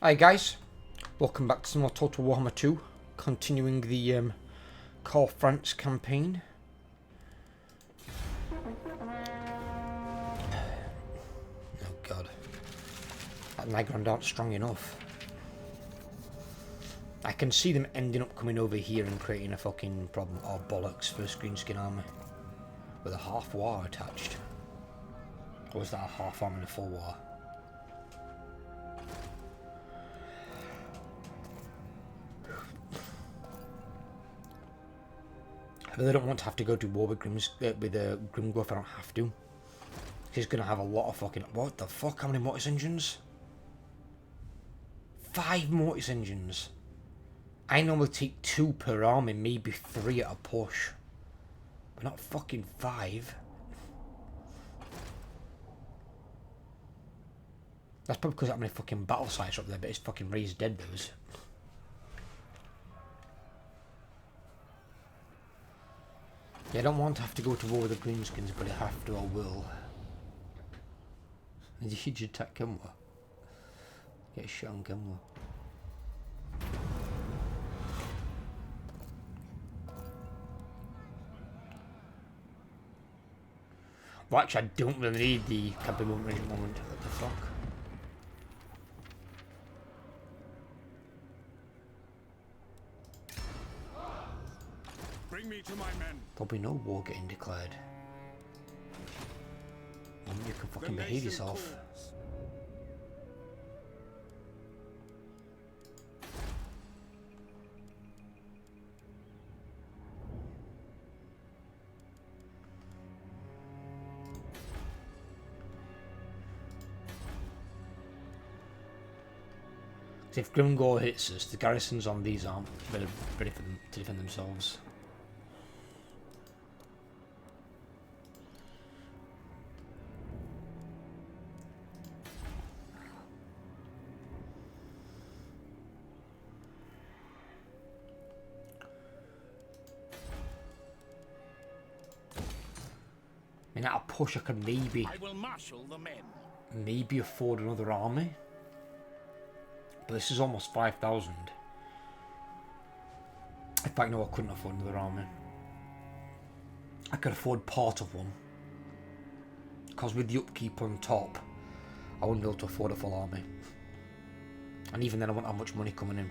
Hi guys, welcome back to some more Total Warhammer 2, continuing the Karl Franz campaign. Oh god, that Nigrand aren't strong enough. I can see them ending up coming over here and creating a fucking problem. Oh bollocks, first greenskin army with a half war attached. Or was that a half arm and a full war? I really don't want to have to go to war with Grimgor if I don't have to. He's gonna have a lot of fucking... What the fuck? How many mortis engines? 5 mortis engines. I normally take 2 per army, maybe 3 at a push. But not fucking 5. That's probably because how many fucking battle sites are up there, but it's fucking raised dead those. Yeah, I don't want to have to go to war with the Greenskins, but I have to, I will. Did you attack Kimwa? Get shot on Kimwa. Well, actually, I don't really need the camping moment. What the fuck? Bring me to my men. There'll be no war getting declared. You can fucking behave yourself. If Grimgor hits us, the garrisons on these aren't ready for them to defend themselves. I mean, at a push, I could maybe afford another army. But this is almost 5,000. In fact, no, I couldn't afford another army. I could afford part of one. Because with the upkeep on top, I wouldn't be able to afford a full army. And even then, I won't have much money coming in.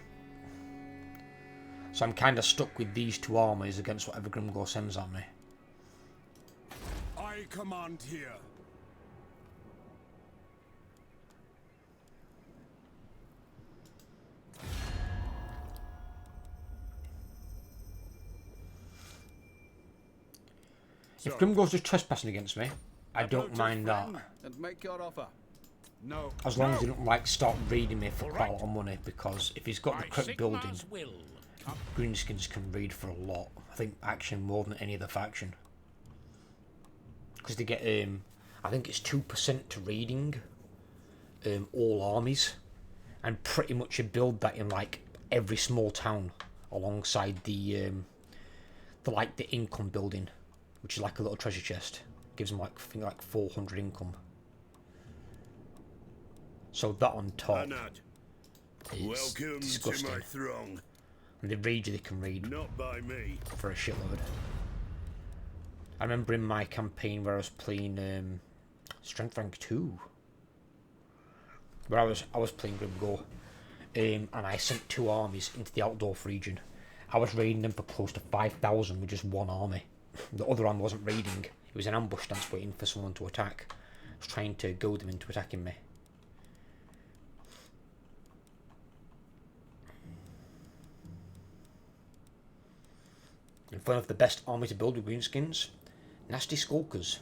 So I'm kind of stuck with these 2 armies against whatever Grimgor sends at me. I command here. If Grimgor's just trespassing against me, I don't mind that. And make your offer. No. As long as he don't like start raiding me for quite a lot of money, because if he's got the correct building, Greenskins can raid for a lot. I think actually more than any other faction. Because they get I think it's 2% to raiding all armies, and pretty much you build that in like every small town alongside the income building, which is like a little treasure chest. Gives them like, I think, like 400 income. So that on top is disgusting. To my throng. And the raid they can raid Not by me. for a shitload. I remember in my campaign where I was playing Strength Rank 2, where I was playing Grimgor, and I sent 2 armies into the Altdorf region. I was raiding them for close to 5,000 with just 1 army. The other army wasn't raiding; it was an ambush stance waiting for someone to attack. I was trying to goad them into attacking me. And one of the best army to build with greenskins, nasty skulkers.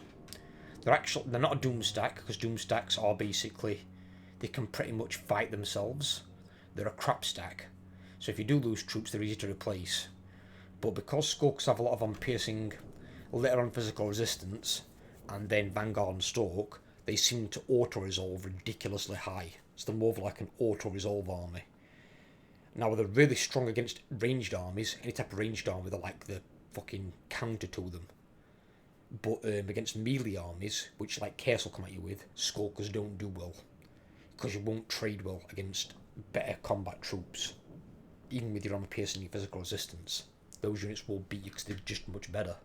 They're not a doom stack, because doom stacks are basically, they can pretty much fight themselves. They're a crap stack, so if you do lose troops, they're easy to replace. But because skulks have a lot of on-piercing, later on physical resistance, and then Vanguard and Stalk, they seem to auto-resolve ridiculously high. So they're more of like an auto-resolve army. Now they're really strong against ranged armies. Any type of ranged army, they're like the fucking counter to them. But against melee armies, which like Chaos will come at you with, skulkers don't do well. Because you won't trade well against better combat troops, even with your armor piercing your physical resistance, those units will beat you because they're just much better.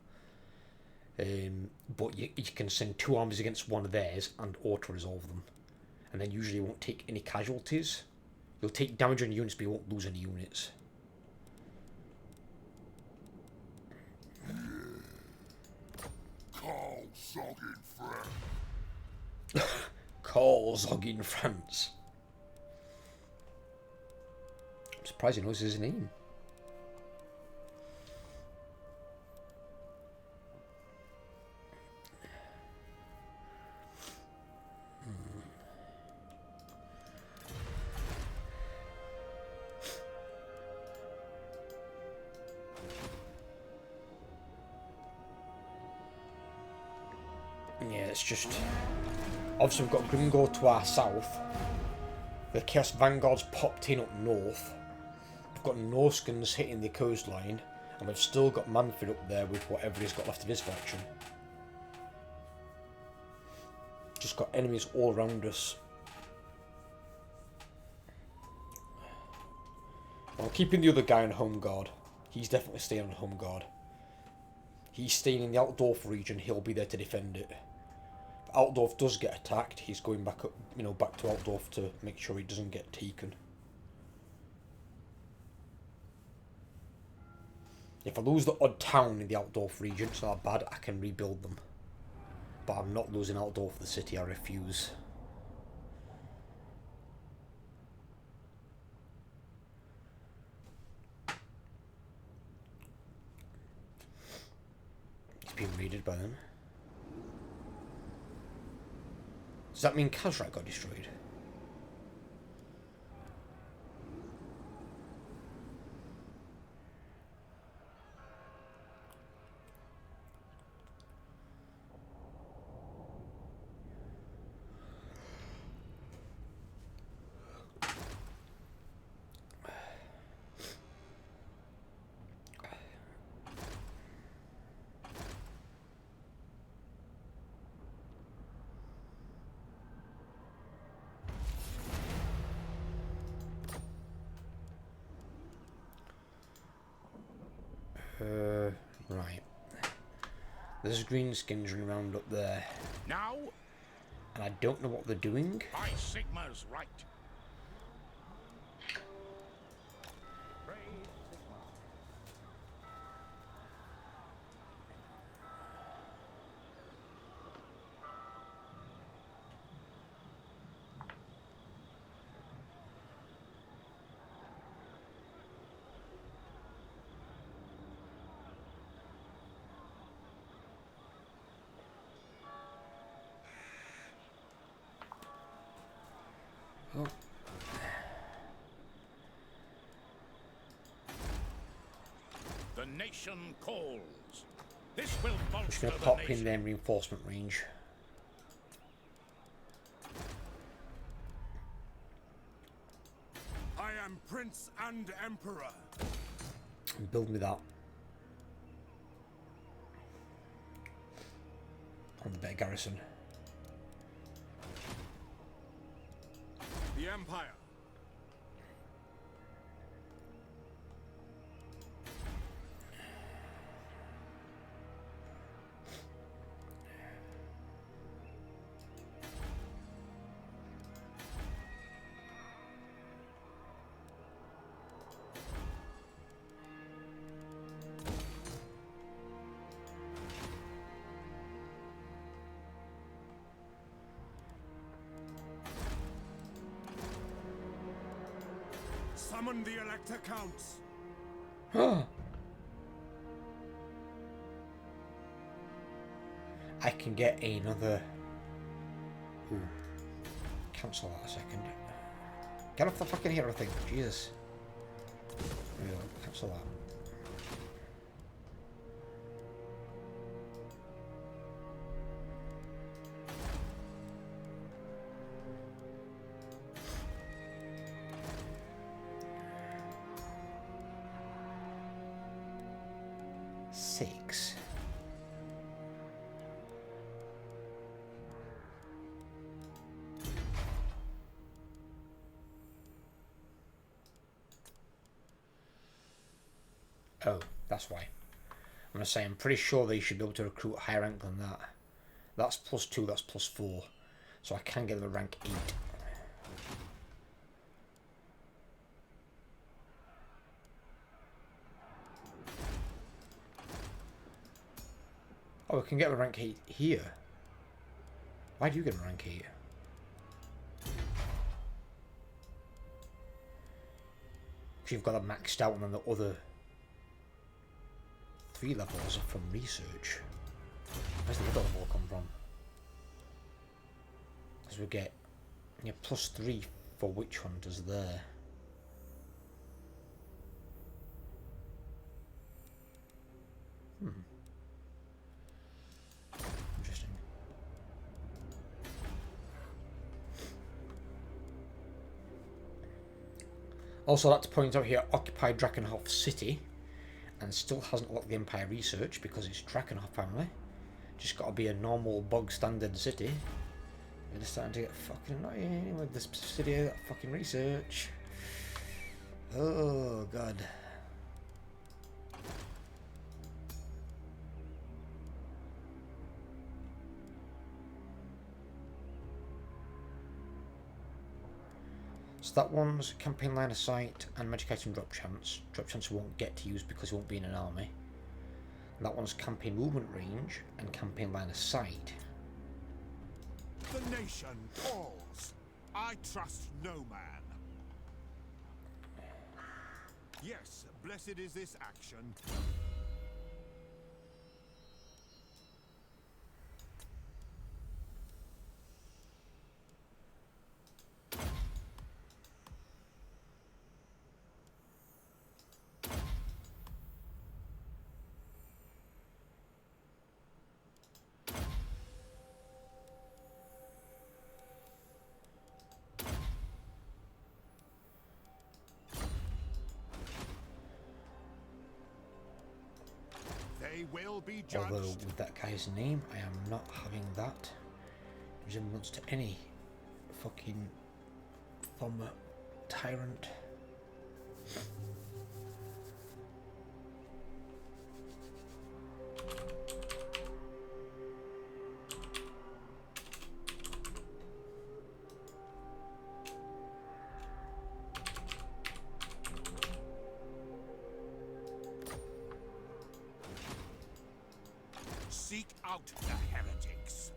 But you can send 2 armies against one of theirs and auto-resolve them. And then usually you won't take any casualties. You'll take damage on units, but you won't lose any units. Karl Zoggin Franz. Karl Zoggin Franz. I'm surprised he knows his name. Yeah, it's just... Obviously we've got Gringo to our south. The Chaos Vanguard's popped in up north. We've got Norskins hitting the coastline. And we've still got Manfred up there with whatever he's got left of his faction. Just got enemies all around us. I'm keeping the other guy on home guard. He's definitely staying on home guard. He's staying in the Altdorf region. He'll be there to defend it. If Altdorf does get attacked, he's going back up, back to Altdorf to make sure he doesn't get taken. If I lose the odd town in the Altdorf region, it's not bad. I can rebuild them. But I'm not losing Altdorf the city. I refuse. Being raided by them. Does that mean Kazrak got destroyed? Right. There's greenskins running around up there. Now, And I don't know what they're doing. by Sigma's right. Oh. The nation calls. This will Just bolster going to the pop nation. in their reinforcement range. I am Prince and Emperor. And build me that. On the better garrison. The Empire. Summon the Elector Counts. I can get another... Ooh. Cancel that a second. Get off the fucking hero thing. Jesus. There we go. Cancel that. Six. Oh, that's why. I'm going to say I'm pretty sure they should be able to recruit a higher rank than that. That's +2, that's +4. So I can get them a rank 8. Oh, we can get a rank 8 here. Why do you get a rank 8? Because you've got that maxed out and then the other 3 levels are from research. Where's the other level come from? Because we get +3 for witch hunters there. Interesting. Also, I'd like to point out here, occupied Drakenhof City, and still hasn't locked the Empire research because it's Drakenhof family. Just got to be a normal bog standard city. They're starting to get fucking annoying with this city that fucking research. Oh god. So that one's campaign line of sight and magic item drop chance. Drop chance we won't get to use because he won't be in an army. And that one's campaign movement range and campaign line of sight. The nation calls. I trust no man. Yes, blessed is this action. They will be judged. Although with that guy's name, I am not having that resemblance to any fucking former tyrant. Seek out the heretics.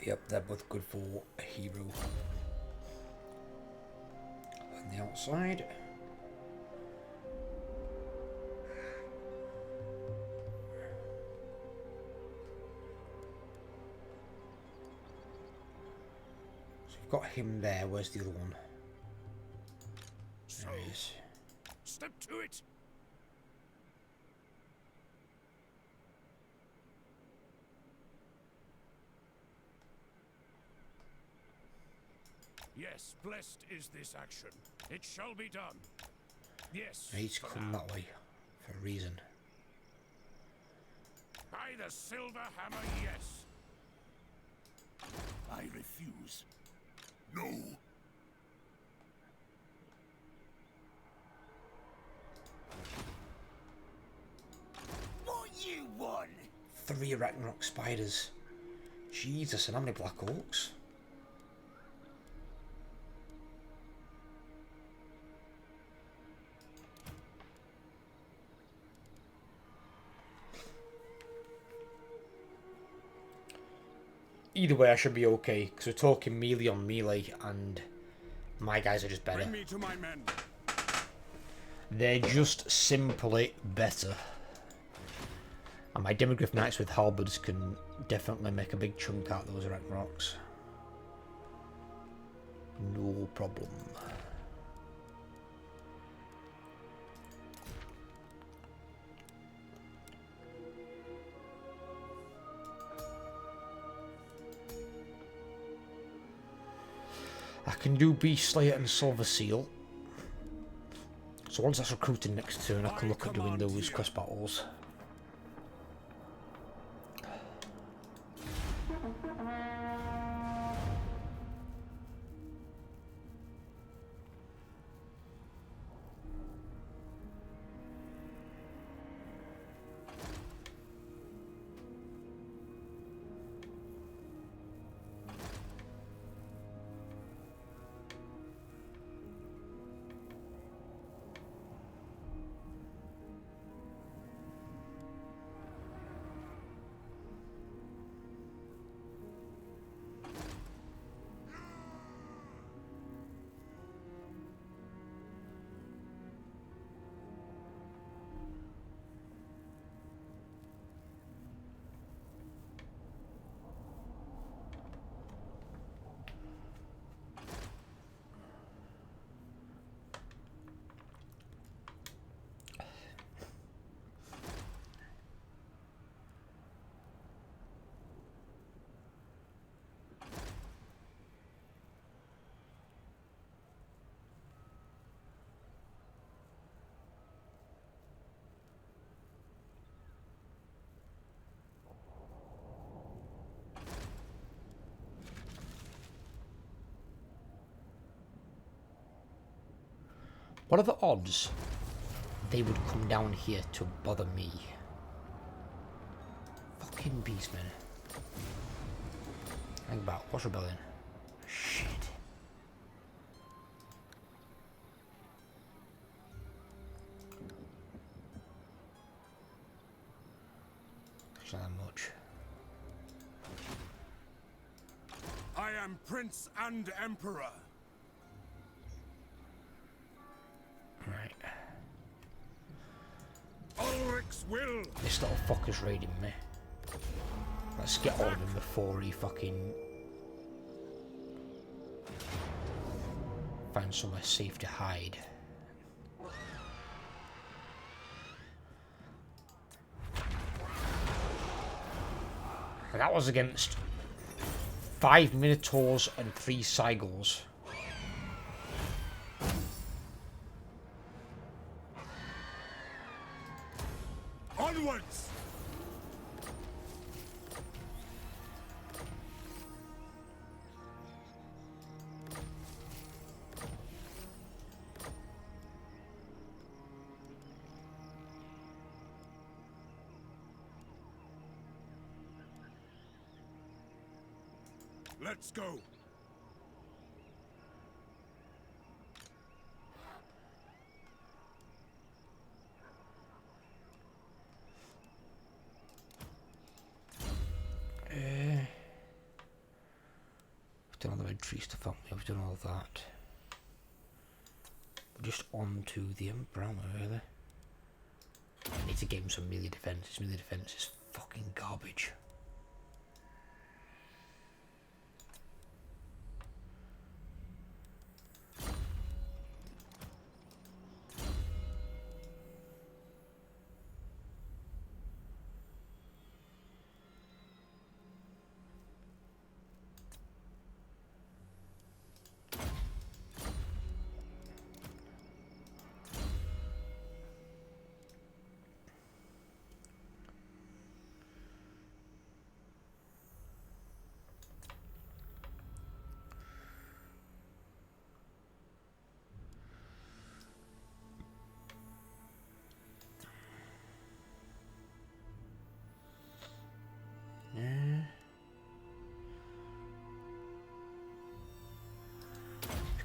Yep, they're both good for a hero. On the outside. So you've got him there, where's the other one? So, There he is. step to it. Yes, blessed is this action. It shall be done. Yes. He's for come now. that way for a reason. By the silver hammer, yes. I refuse. No. What you want? 3 Ragnarok spiders. Jesus, and how many Black Orcs? Either way, I should be okay, because we're talking melee on melee, and my guys are just better. Bring me to my men. They're just simply better. And my Demogryph Knights with halberds can definitely make a big chunk out of those Ragnaroks. No problem. can do Beast Slayer and Silver Seal. So once that's recruited next turn, I can look at doing those quest battles. What are the odds they would come down here to bother me? Fucking beastmen. Think about what's rebellion? Shit. It's not that much. I am Prince and Emperor. Right. Ulrich's will. This little fucker's raiding me. Let's get all of him before he fucking finds somewhere safe to hide. And that was against 5 Minotaurs and 3 Seigals. Onwards! Let's go. We've done all the red tree stuff, haven't we? We've done all that. We're just on to the Emperor, aren't we, really? I need to give him some melee defense. His melee defense is fucking garbage.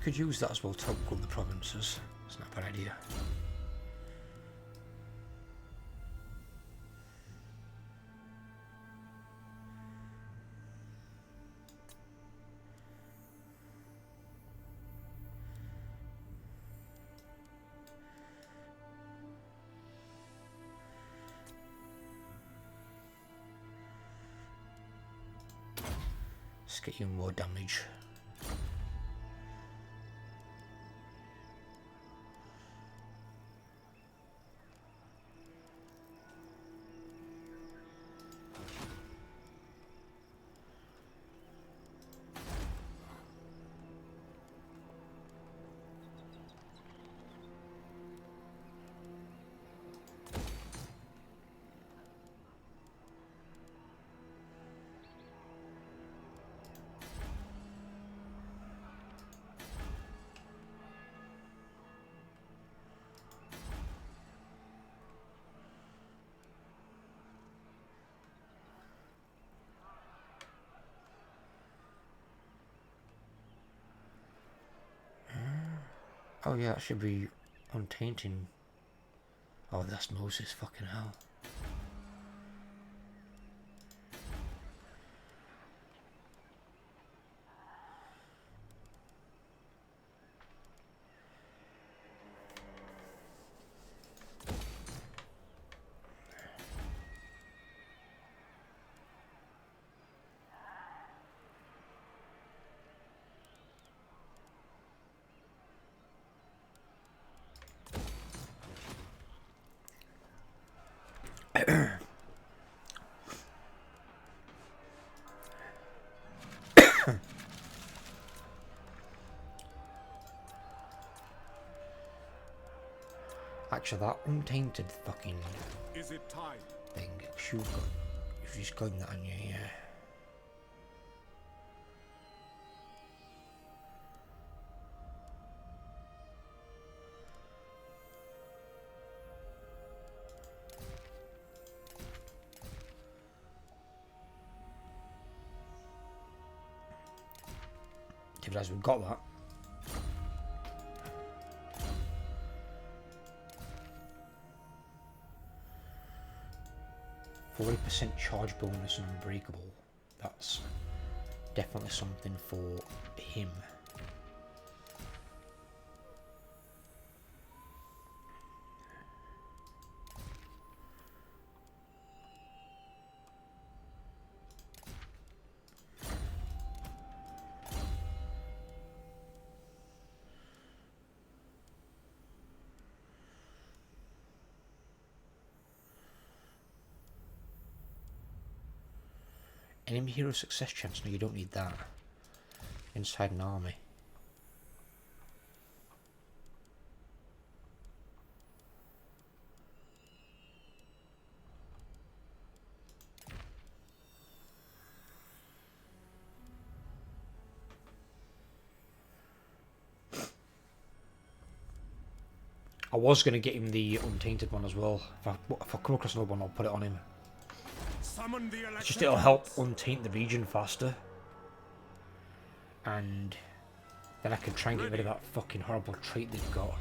Could use that as well to help grow the provinces. It's not a bad idea. Let's get you more damage. Oh yeah, that should be untainting. Oh, that's Moses, fucking hell. Actually, that untainted fucking Is it time? thing, you've just got that on you, yeah. As we've got that. 40% charge bonus and unbreakable. That's definitely something for him. Enemy hero success chance, no you don't need that. Inside an army. I was going to get him the untainted one as well. If I come across another one, I'll put it on him. Summon the It's just it'll help untaint the region faster. And then I can try and get rid of that fucking horrible trait they've got.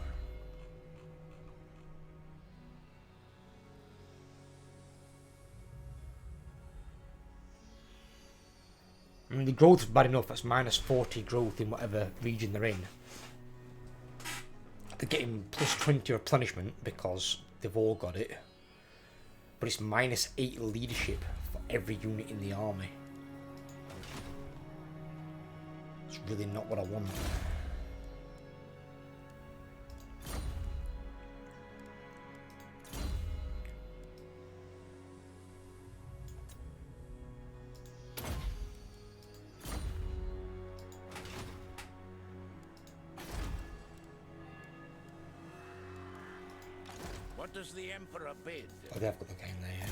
I mean, the growth's bad enough. That's minus 40 growth in whatever region they're in. They're getting plus 20 replenishment because they've all got it. But it's minus 8 leadership for every unit in the army. It's really not what I want. What does the Emperor bid? Oh, they've got the game there, yeah.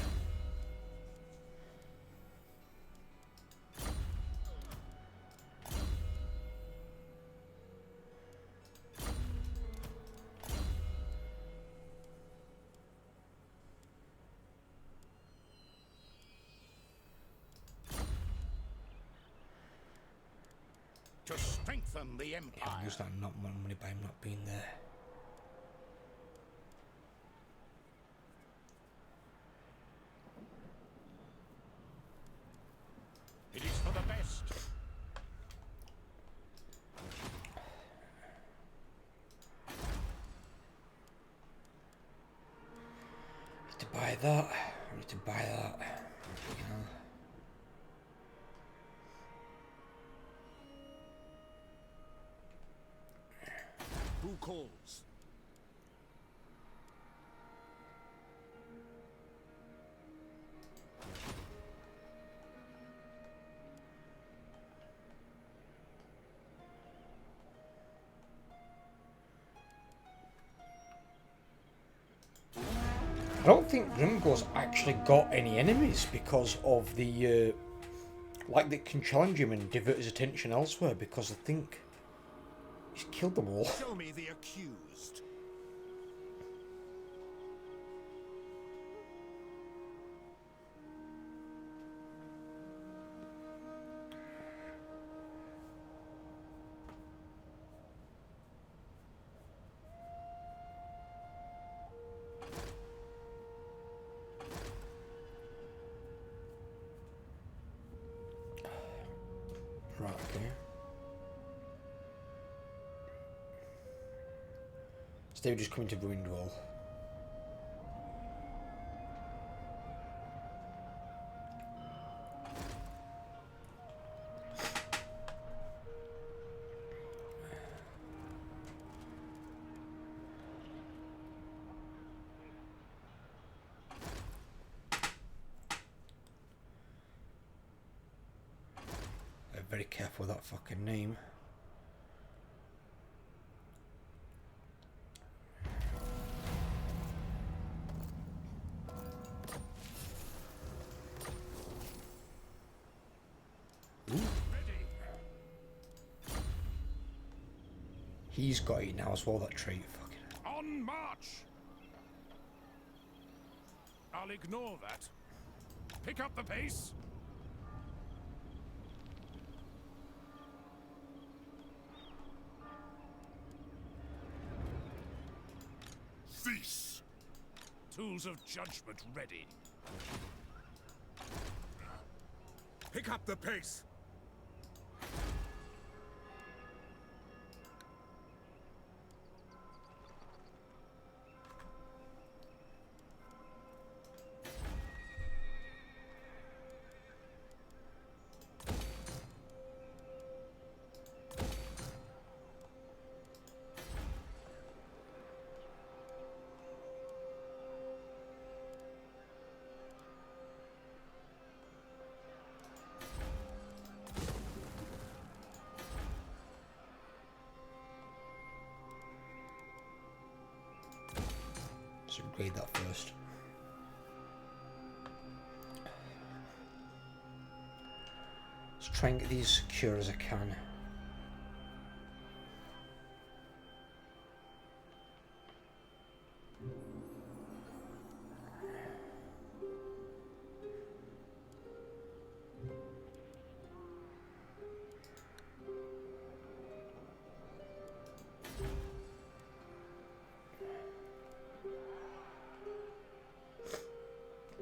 To strengthen the Empire. Yeah, I'll use that not money by him not being there. It is for the best. Need to buy that. I need to buy that. Yeah. Who calls? I don't think Grimgor's actually got any enemies because of the like that can challenge him and divert his attention elsewhere, because I think he's killed them all. Show me the accused. So they were just coming to ruined wall. Very careful with that fucking name. He's got it now as well, that trait. Fucking On march! I'll ignore that. Pick up the pace. Cease! Tools of judgment ready. Pick up the pace. let's upgrade that first. Let's try and get these secure as I can.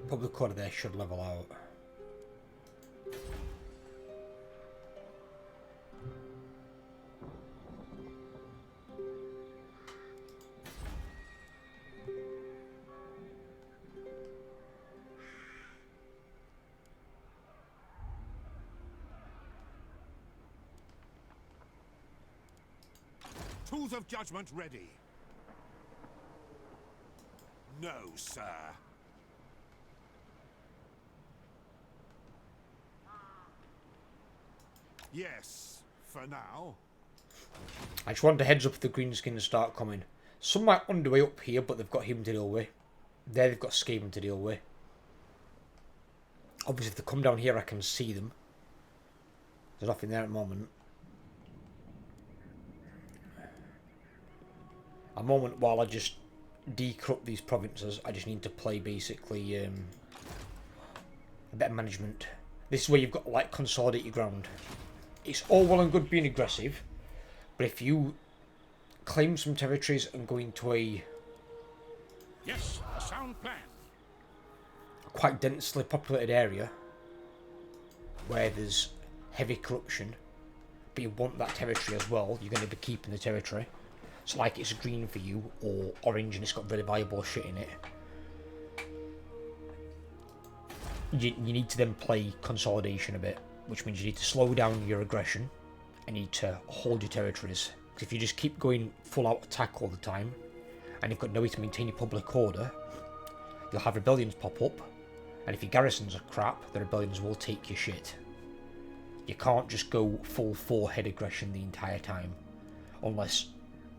Public quarter there should level out. Tools of judgment ready. No, sir. Yes, for now. I just wanted a heads up if the greenskins start coming. Some might underway up here, but they've got him to deal with. There they've got Skaven to deal with. Obviously if they come down here I can see them. There's nothing there at the moment. A moment while I just decorrupt these provinces, I just need to play basically a better management. This is where you've got to like consolidate your ground. It's all well and good being aggressive, but if you claim some territories and go into a Yes, a sound plan. quite densely populated area where there's heavy corruption, but you want that territory as well, you're going to be keeping the territory. So like it's green for you, or orange and it's got really valuable shit in it. You need to then play consolidation a bit, which means you need to slow down your aggression and you need to hold your territories. Because if you just keep going full out attack all the time, and you've got no way to maintain your public order, you'll have rebellions pop up, and if your garrisons are crap, the rebellions will take your shit. You can't just go full four-head aggression the entire time, unless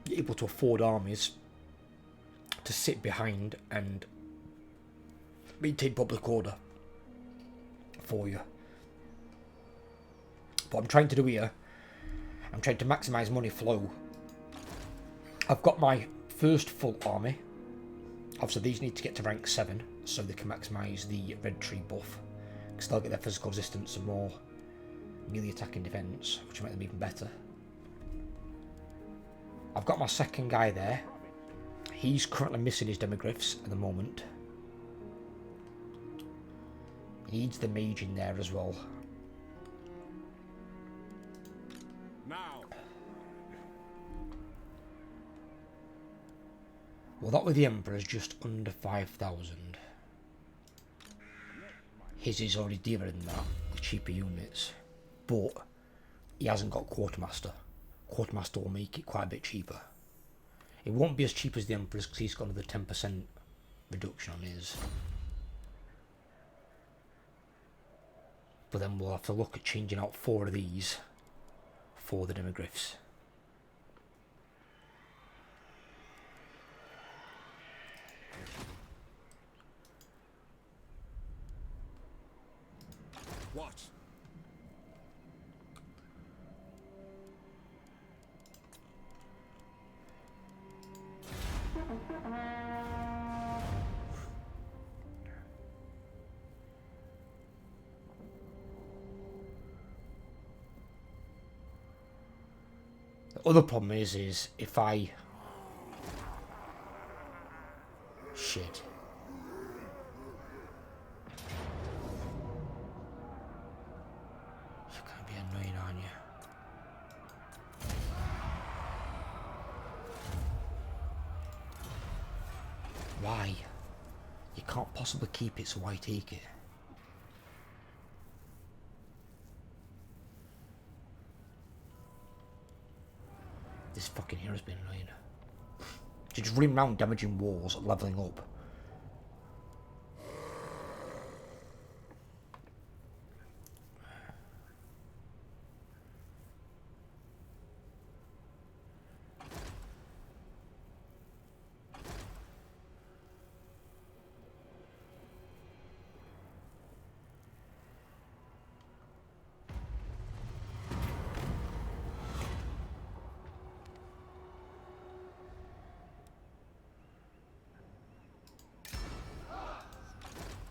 you're able to afford armies to sit behind and maintain public order for you. What I'm trying to do here, I'm trying to maximise money flow. I've got my first full army. Obviously these need to get to rank 7 so they can maximise the red tree buff, because they'll get their physical resistance and more melee attack and defence, which will make them even better. I've got my second guy there. He's currently missing his demogryphs at the moment. He needs the mage in there as well. Now. Well, that with the Emperor is just under 5,000. His is already dearer than that, with cheaper units. But he hasn't got Quartermaster. Quartermaster will make it quite a bit cheaper. It won't be as cheap as the Emperor's because he's got another 10% reduction on his. But then we'll have to look at changing out 4 of these for the demogryphs. What? The other problem is if I... Shit. You're gonna be annoying, aren't you? Why? You can't possibly keep it, so why take it? This fucking hero's been annoying. Just running around damaging walls, levelling up.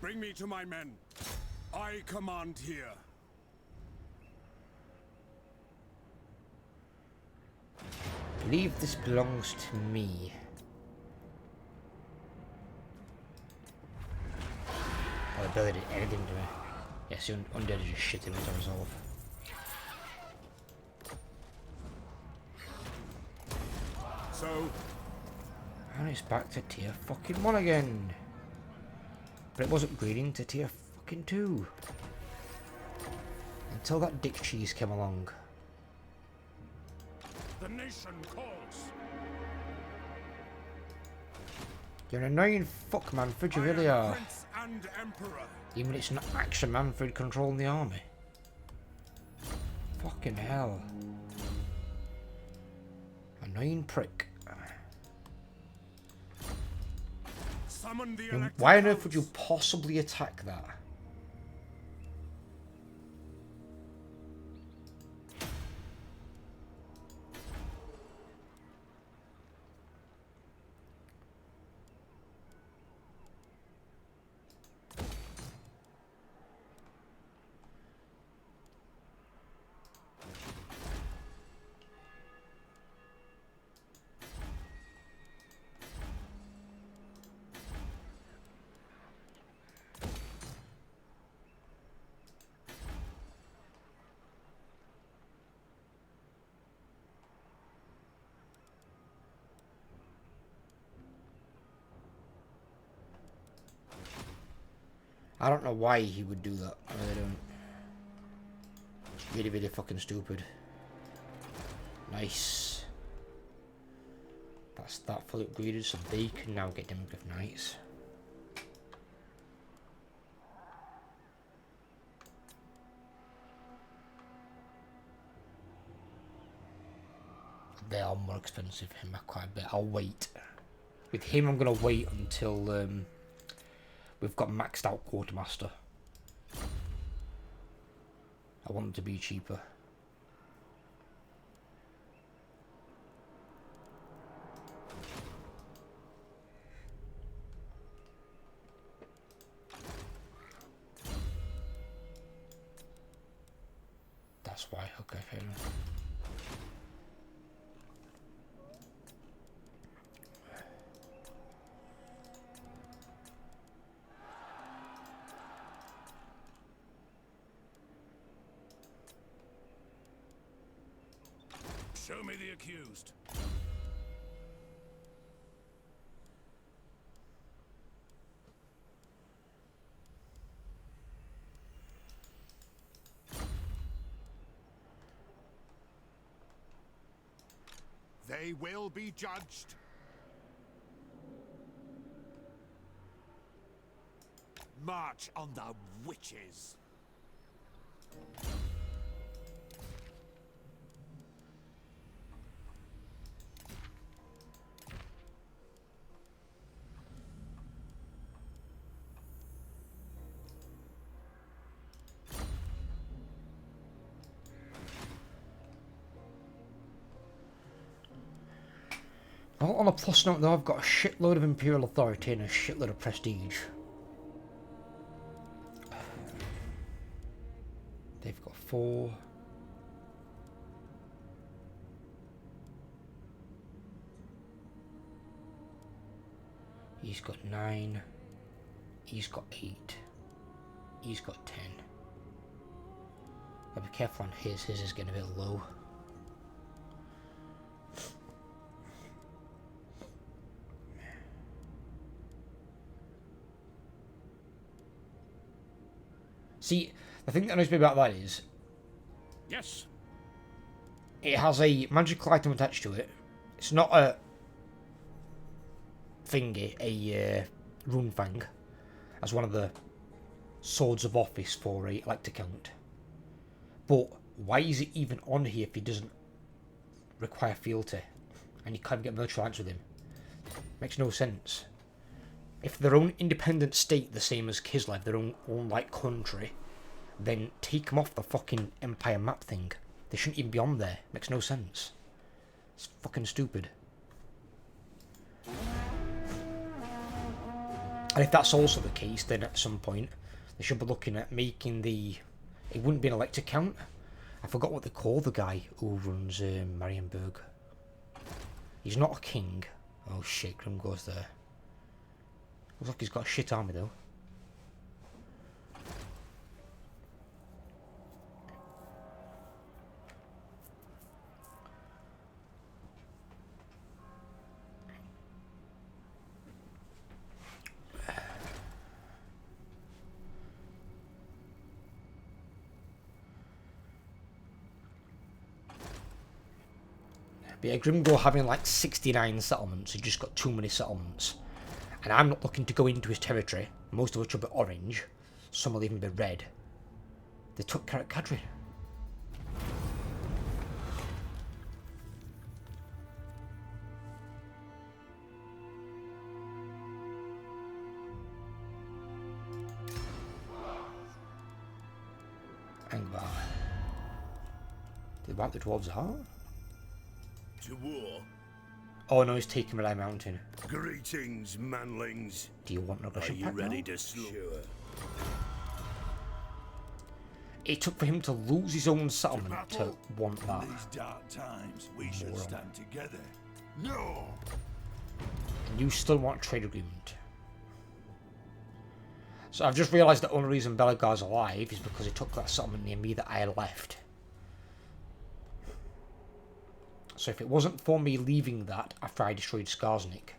Bring me to my men. I command here. I believe this belongs to me. Oh, the ability did anything to me. Yes, the undead are just shitting me to resolve. So, And it's back to tier fucking 1 again. But it was upgrading to tier fucking 2. Until that dick cheese came along. the nation calls. You're an annoying fuck, Manfred, you really are. Prince and Emperor. Even it's not actually Manfred controlling the army. Fucking hell. Annoying prick. Summon the I mean, elected why on earth would house. you possibly attack that? I don't know why he would do that. I really don't. It's really, really fucking stupid. Nice. That's that fully upgraded, so they can now get Demoglyph Knights. They are more expensive, him by quite a bit. I'll wait. With him, I'm going to wait until we've got maxed out Quartermaster. I want them to be cheaper. That's why, okay, fair enough. Show me the accused. They will be judged. March on the witches. Oh, on a plus note though, I've got a shitload of Imperial Authority and a shitload of Prestige. They've got 4. He's got 9. He's got 8. He's got 10. I'll be careful on his. His is getting a bit low. See, the thing that annoys me about that is, Yes. it has a magical item attached to it. It's not a thingy, a rune fang, as one of the swords of office for a elector count. But why is it even on here if he doesn't require fealty, and you can't get virtual alliance with him? Makes no sense. If their own independent state, the same as Kislev, their own like country, then take them off the fucking Empire map thing. They shouldn't even be on there. Makes no sense. It's fucking stupid. And if that's also the case, then at some point they should be looking at making the... It wouldn't be an elector count. I forgot what they call the guy who runs Marienburg. He's not a king. Oh shit, Grim goes there. Looks like he's got a shit army though. But yeah, Grimgor having like 69 settlements, he just got too many settlements. And I'm not looking to go into his territory, most of which will be orange, some will even be red. They took Karak Kadri. Angvar. Did they wipe the dwarves' heart? To war. Oh no, he's taking Relay Mountain. Greetings, manlings. Do you want another Are you pack ready now? to slow? Sure. It took for him to lose his own settlement to want that. In these dark times, we should stand together. No. And you still want a trade agreement. So I've just realised the only reason Belagar's alive is because he took that settlement near me that I had left. So if it wasn't for me leaving that after I destroyed Skarsnik,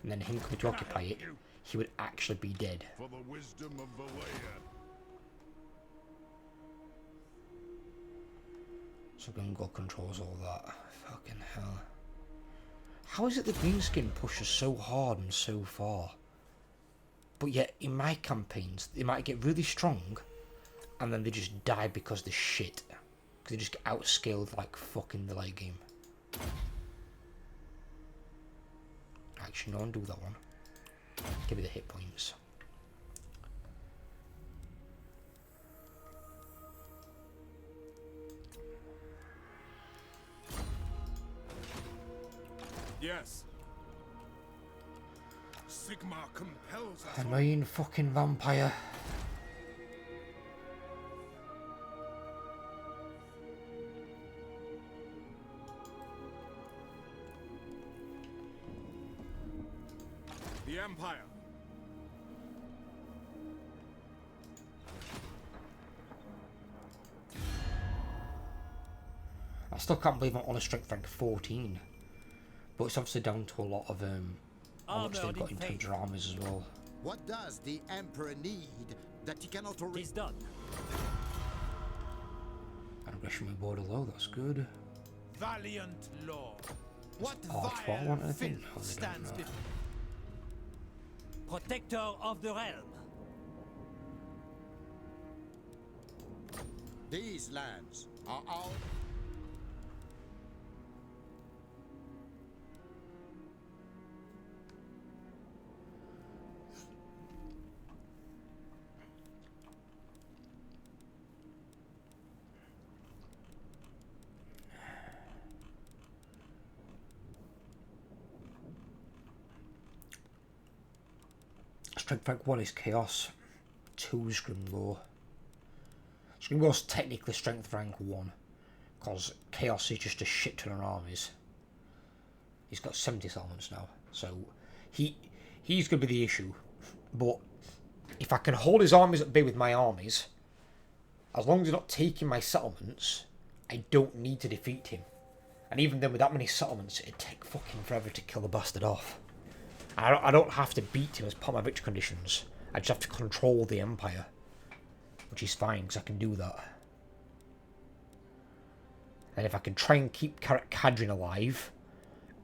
and then him coming to occupy it, he would actually be dead. For the wisdom of Valea. So Grimgor controls all that. Fucking hell. How is it the Greenskin pushes so hard and so far? But yet, in my campaigns, they might get really strong, and then they just die because they're shit. Because they just get outscaled like fucking the late game. Actually, no, undo that one. Give me the hit points. Yes. Sigmar compels us. Annoying fucking vampire. The Empire. I still can't believe I'm on a strength rank 14. But it's obviously down to a lot of how much they've got in terms of armors as well. What does the Emperor need that he cannot already? He's done. And aggression with border low, that's good. Valiant Lord. What R12 vile want anything? filth Oh, they don't stands know. before? Protector of the realm. These lands are our. Strength rank 1 is Chaos, 2 is Grimgore. Grimgore's technically strength rank 1, because Chaos is just a shit ton of armies. He's got 70 settlements now, so he's going to be the issue. But if I can hold his armies at bay with my armies, as long as he's not taking my settlements, I don't need to defeat him. And even then, with that many settlements, it'd take fucking forever to kill the bastard off. I don't have to beat him as part of my victory conditions. I just have to control the Empire. Which is fine, because I can do that. And if I can try and keep Kadrin alive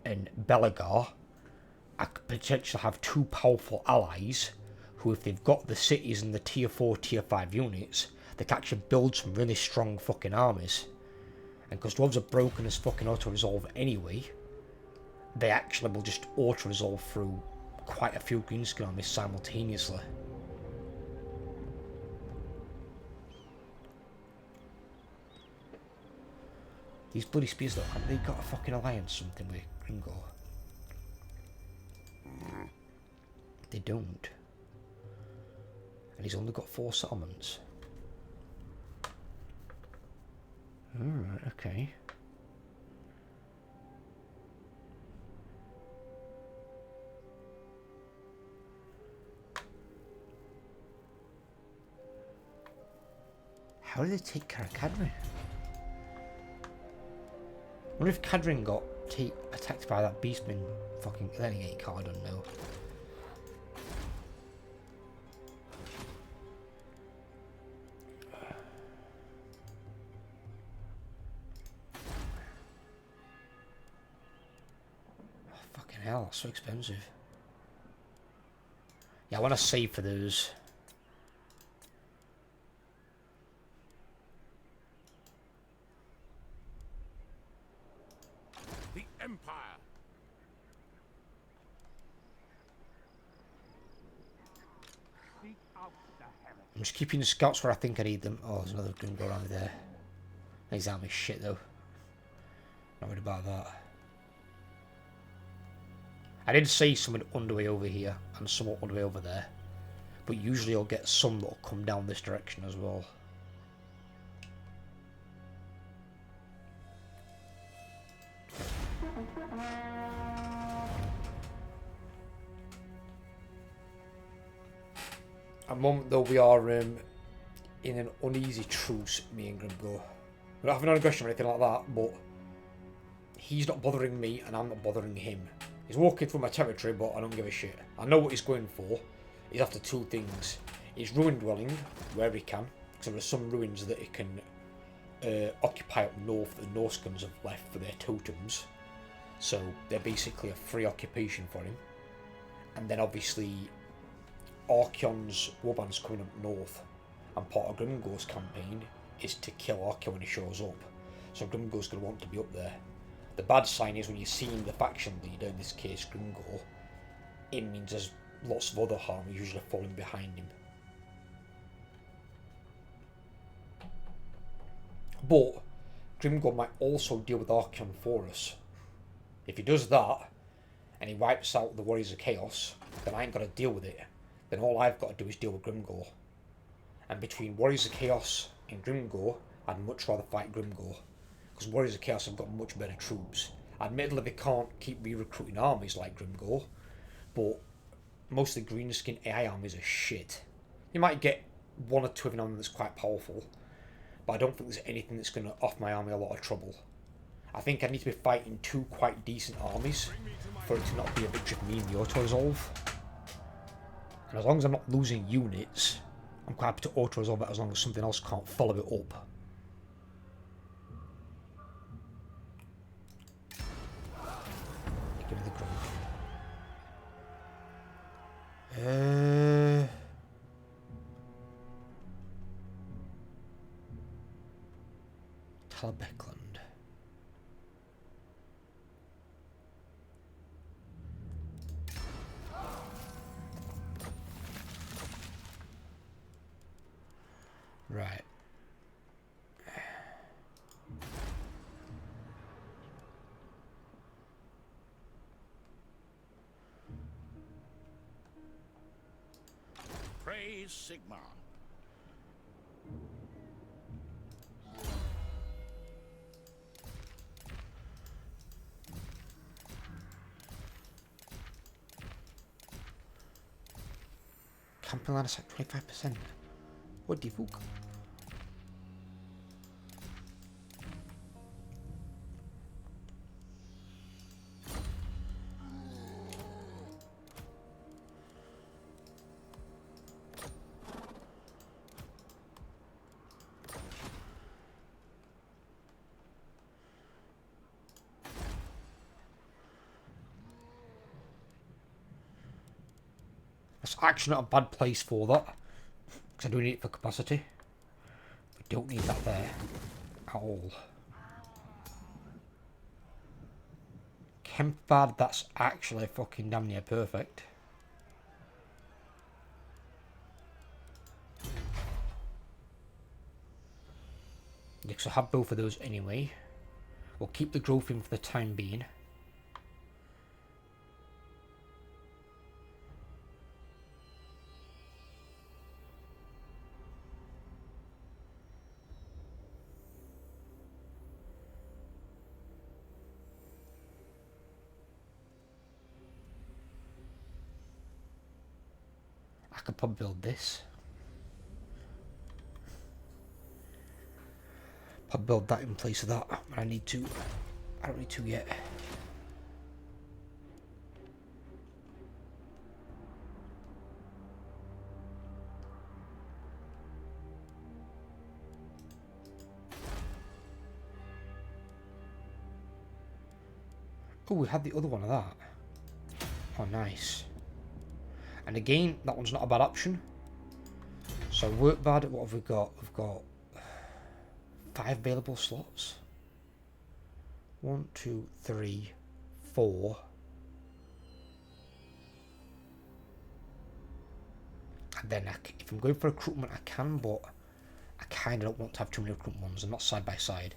and Belagar, I could potentially have 2 powerful allies who, if they've got the cities and the tier 4, tier 5 units, they can actually build some really strong fucking armies. And because dwarves are broken as fucking auto-resolve anyway, they actually will just auto-resolve through quite a few greenskin armies simultaneously. These bloody spears though, haven't they got a fucking alliance something with Grimgore? They don't. And he's only got 4 settlements. Alright, okay. How did they take care of Kadrin? I wonder if Kadrin got attacked by that beastman fucking... Then again, you can't, I don't know. Oh, fucking hell, that's so expensive. Yeah, I want to save for those. The Empire. I'm just keeping the scouts where I think I need them. Oh, there's another Grimgore army there. These armies shit though. Not worried about that. I did see someone underway over here and someone underway over there. But usually I'll get some that'll come down this direction as well. At the moment though, we are in an uneasy truce, me and Grimgore. We're not having an aggression or anything like that, but he's not bothering me and I'm not bothering him. He's walking through my territory, but I don't give a shit. I know what he's going for. He's after 2 things. He's ruin dwelling, where he can, because there are some ruins that he can occupy up north that the Norscans have left for their totems. So they're basically a free occupation for him. And then obviously Archeon's warband's coming up north, and part of Grimgore's campaign is to kill Archeon when he shows up. So Grimgore's going to want to be up there. The bad sign is when you're seeing the faction leader, in this case Grimgore, it means there's lots of other armies usually falling behind him. But Grimgore might also deal with Archeon for us. If he does that, and he wipes out the Warriors of Chaos, then I ain't got to deal with it. Then all I've got to do is deal with Grimgore. And between Warriors of Chaos and Grimgore, I'd much rather fight Grimgore. Because Warriors of Chaos have got much better troops. Admittedly, they can't keep re-recruiting armies like Grimgore, but most of the greenskin AI armies are shit. You might get 1 or 2 of them that's quite powerful, but I don't think there's anything that's going to offer my army a lot of trouble. I think I need to be fighting 2 quite decent armies for it to not be a victory for me in the auto-resolve. And as long as I'm not losing units, I'm quite happy to auto-resolve it as long as something else can't follow it up. Talbeckland. Right. Praise Sigma. Camping ladder at 25%. What the fuck? That's actually not a bad place for that. Because I do need it for capacity. We don't need that there. At all. Kempbad, that's actually fucking damn near perfect. Because I have both of those anyway. We'll keep the growth in for the time being. I could probably build this. Probably build that in place of that. But I need to. I don't need to yet. Oh, we had the other one of that. Oh, nice. And again, that one's not a bad option. So work bad. What have we got? We've got 5 available slots. 1, 2, 3, 4. And then if I'm going for recruitment, I can, but I kind of don't want to have too many recruitment ones. I'm not side by side.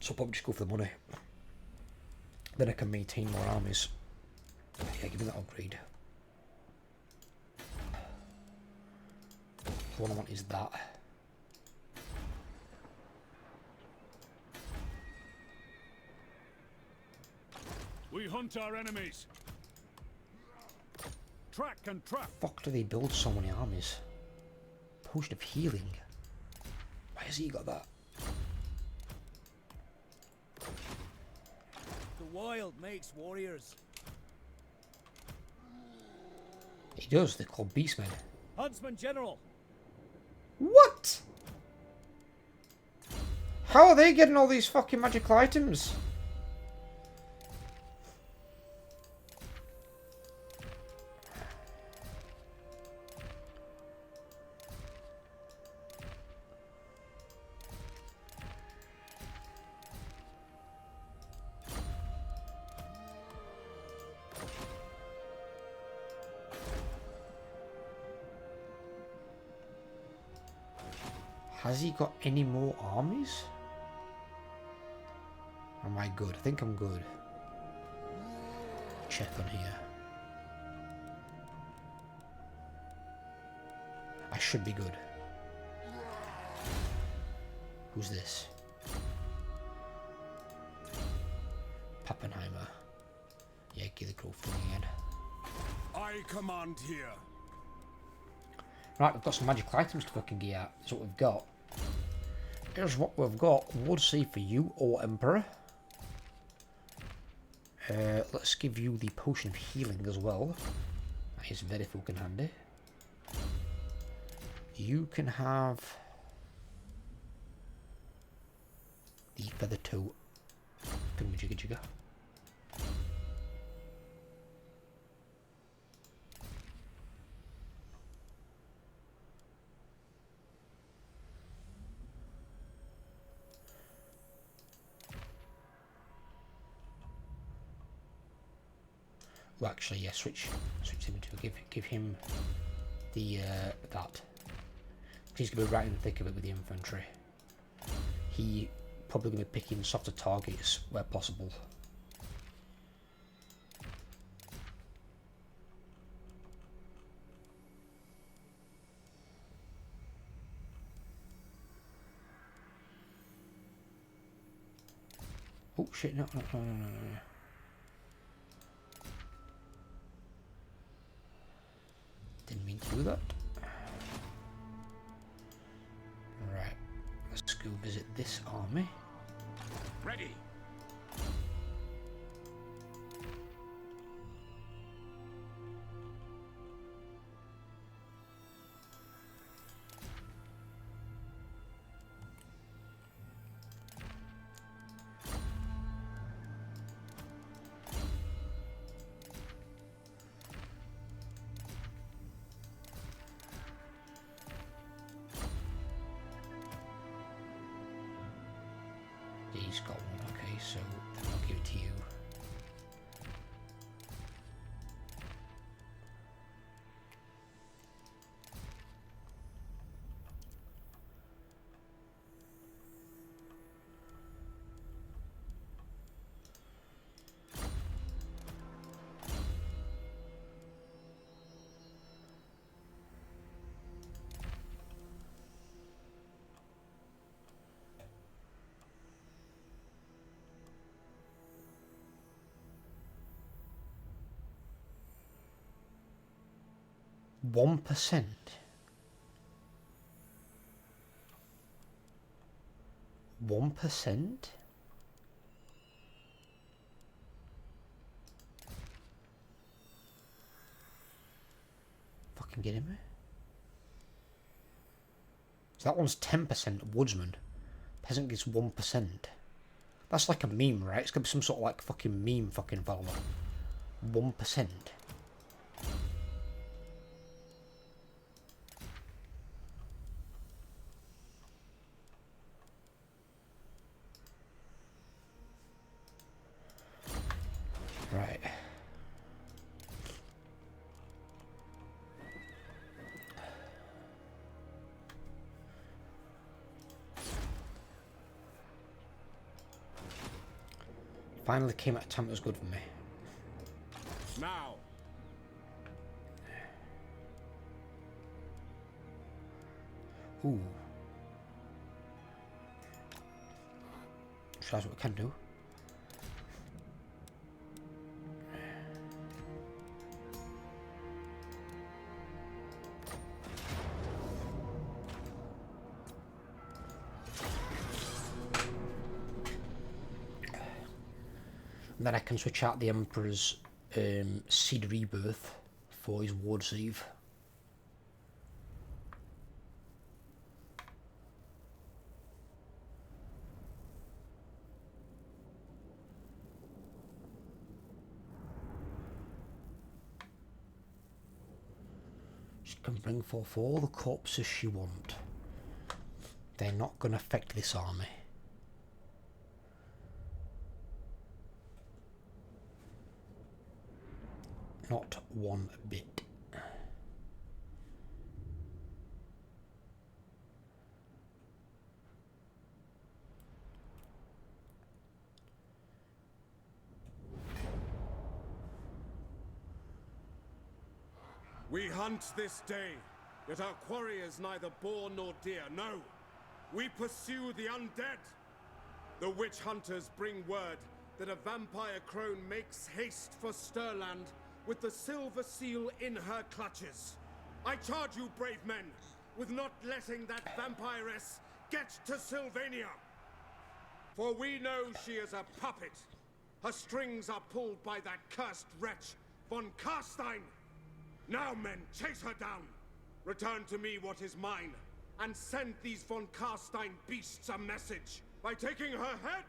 So I'll probably just go for the money. Then I can maintain more armies. Yeah, give me that upgrade. The one I want is that. We hunt our enemies. Track and trap. Fuck, do they build so many armies? Potion of healing. Why has he got that? The wild makes warriors. He does. They're called beastmen. Huntsman General. What? How are they getting all these fucking magical items? Has he got any more armies? Am I good? I think I'm good. Check on here. I should be good. Who's this? Pappenheimer. Yeah, get the growth thing again. I command here. Right, we've got some magical items to fucking get out. That's what we've got. Here's what we've got. Would say for you, O Emperor. Let's give you the potion of healing as well. That is very fucking handy. You can have the feather toe thingamajigga. Well, actually, yeah, switch him to give him the that. He's gonna be right in the thick of it with the infantry. He probably gonna be picking softer targets where possible. Oh shit! No. Didn't mean to do that. Right, let's go visit this army. Ready. He's got one, okay, so I'll give it to you. One %. 1%? Fucking kidding me? So that one's 10% woodsman. Peasant gets 1%. That's like a meme, right? It's gonna be some sort of like fucking meme fucking follower. 1%. Right. Finally came at a time that was good for me. Now. Ooh. Shows what we can do. Then I can switch out the Emperor's Seed Rebirth for his Ward Sieve. She can bring forth all the corpses she wants. They're not going to affect this army. Not one bit. We hunt this day, yet our quarry is neither boar nor deer, no. We pursue the undead. The witch hunters bring word that a vampire crone makes haste for Stirland with the silver seal in her clutches. I charge you, brave men, with not letting that vampiress get to Sylvania. For we know she is a puppet. Her strings are pulled by that cursed wretch, von Karstein. Now, men, chase her down. Return to me what is mine, and send these von Karstein beasts a message. By taking her head,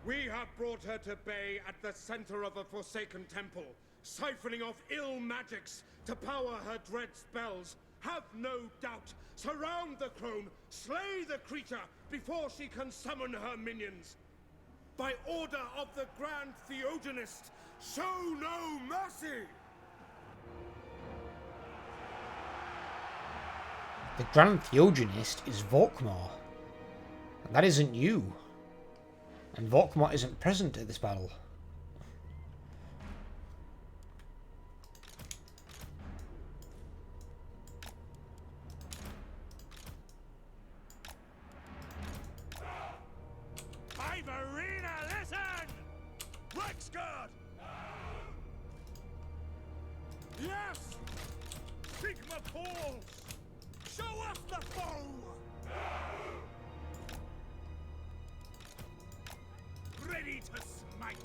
we have brought her to bay at the center of a forsaken temple, siphoning off ill magics to power her dread spells. Have no doubt. Surround the crone, slay the creature before she can summon her minions. By order of the Grand Theogenist, Show no mercy! The Grand Theogenist is Vorkmar. And that isn't you. And Vorkmar isn't present at this battle. Arena, listen! Rexguard! Yes! Sigma Falls! Show us the foe! Ready to smite!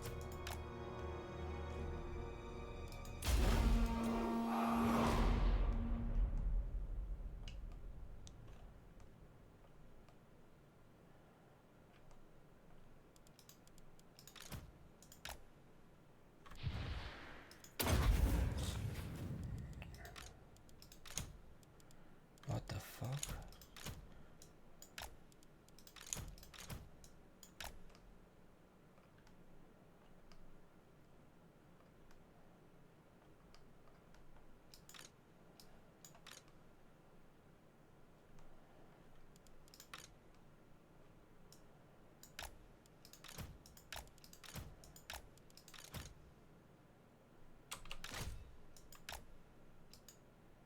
What the fuck?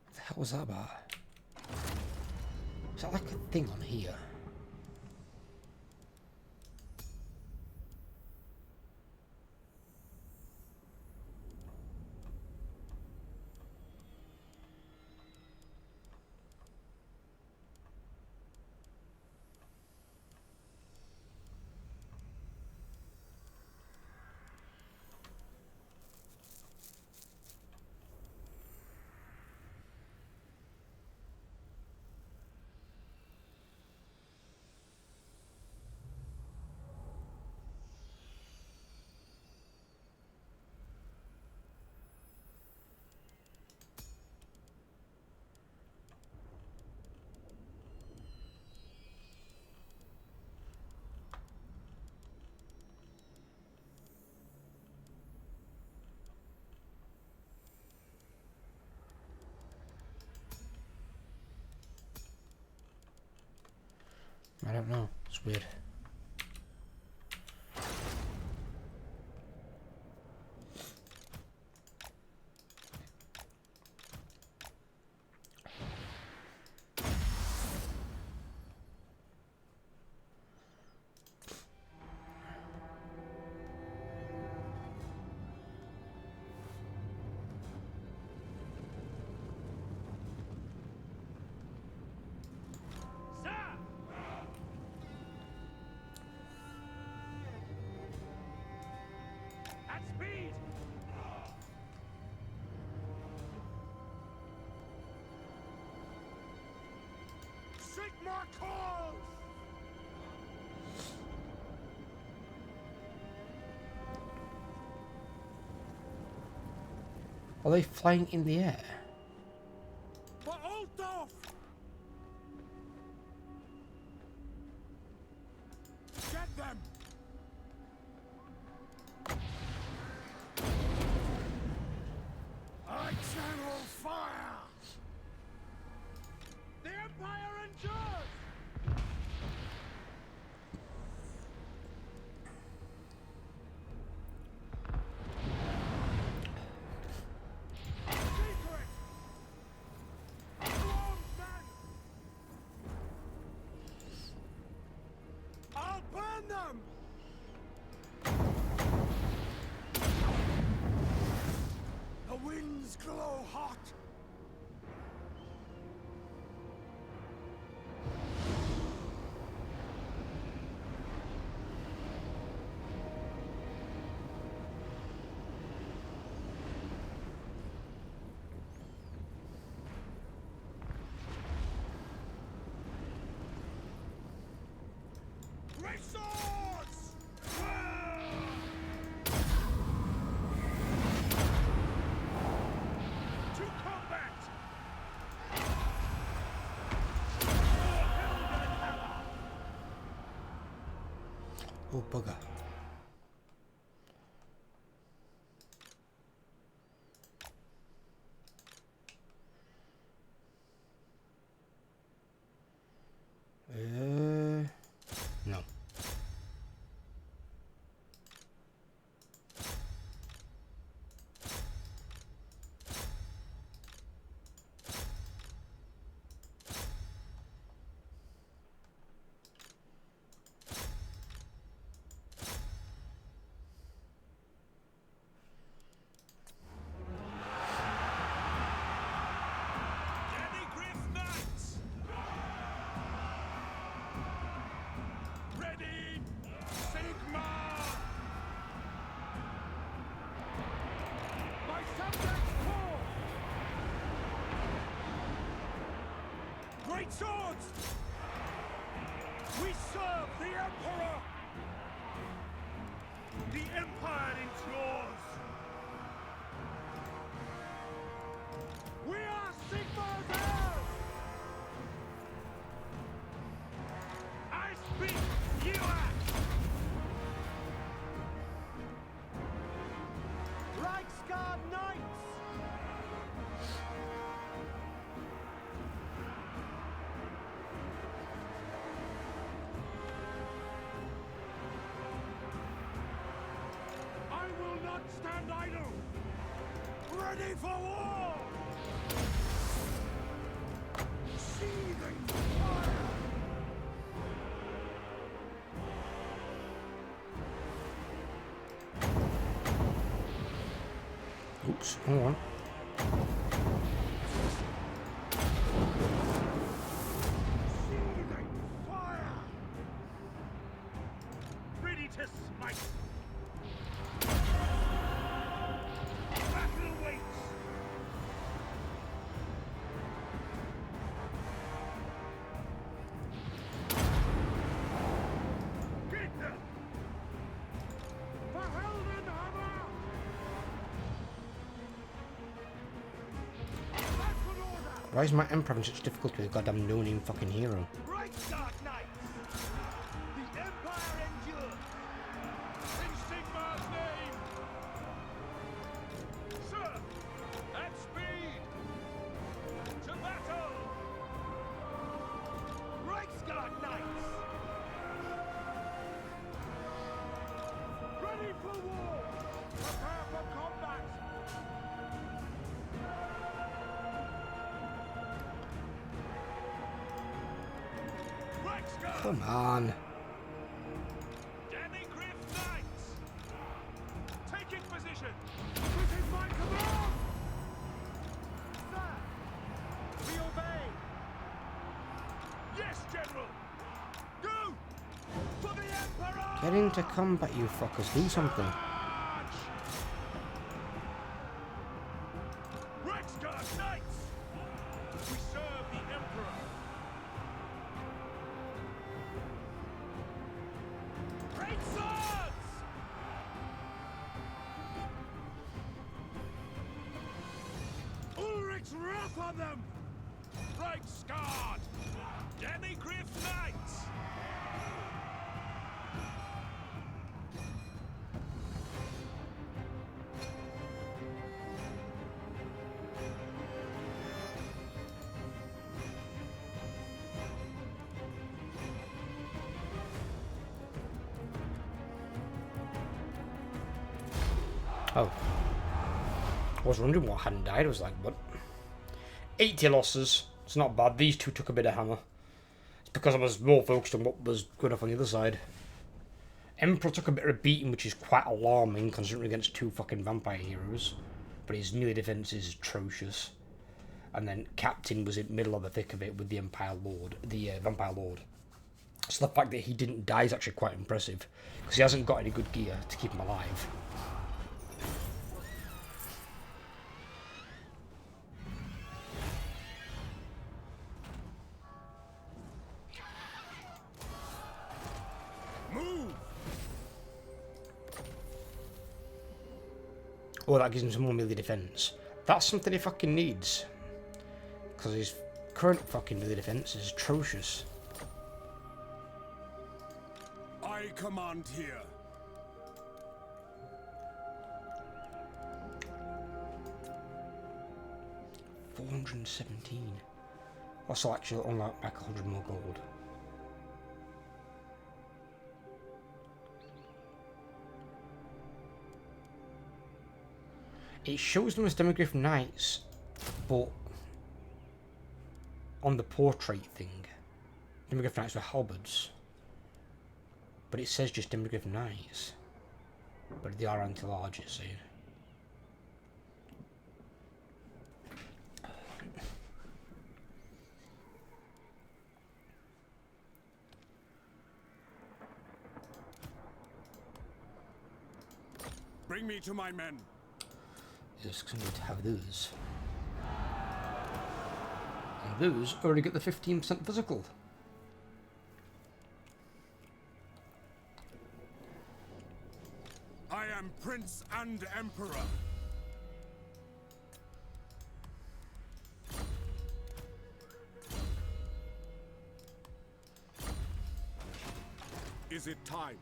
What the hell was that about? Is that like a thing on here? I don't know. It's weird. At speed! Sigma calls! Are they flying in the air? For Altdorf! Get them! I channel fire! The Empire endures! Secret! Swordsman! I'll burn them! The winds glow hot! Great swords! To combat! Oh, bugger. Great swords! We serve the Emperor! The Empire endures! We are Sigmar's heirs! I speak, you act! Reichsguard Knights! I will not stand idle! Ready for war! Seething fire! Oops, hold on. Seething fire! Ready to smite! Battle waits! Get them! Verheldenhammer! Battle order! Why is my Emperor having such difficulty with a goddamn no-name fucking hero? Reichsguard Knights! The Empire endures! In Sigmar's name! Sir! At speed! To battle! Reichsguard Knights! Ready for war! Prepare for combat! Reichsguard! Come on. Demigryph Knights! Taking position! This is my command! Sir! We obey! Yes, General! Go! For the Emperor! Get into combat, you fuckers. Do something. March! Reichsguard Knights! We serve the Emperor! Great swords! Ulrich's wrath on them! Reichsguard! Demigryph Knights! Oh. I was wondering what hadn't died. I was like, what? 80 losses. It's not bad. These two took a bit of hammer. It's because I was more focused on what was going off on the other side. Emperor took a bit of a beating, which is quite alarming considering against two fucking vampire heroes. But his melee defense is atrocious. And then Captain was in the middle of the thick of it with the Vampire Lord. So the fact that he didn't die is actually quite impressive. Because he hasn't got any good gear to keep him alive. Move! Oh, that gives him some more melee defense. That's something he fucking needs. Because his current fucking melee defense is atrocious. I command here. $417. Also, actually, unlock back 100 more gold. It shows them as Demigryph Knights, but on the portrait thing, Demigryph Knights were halberds. But it says just Demigryph Knights. But they are anti-large, it's saying. Bring me to my men. Just going to have those. And those already get the 15% physical. I am Prince and Emperor. Is it time?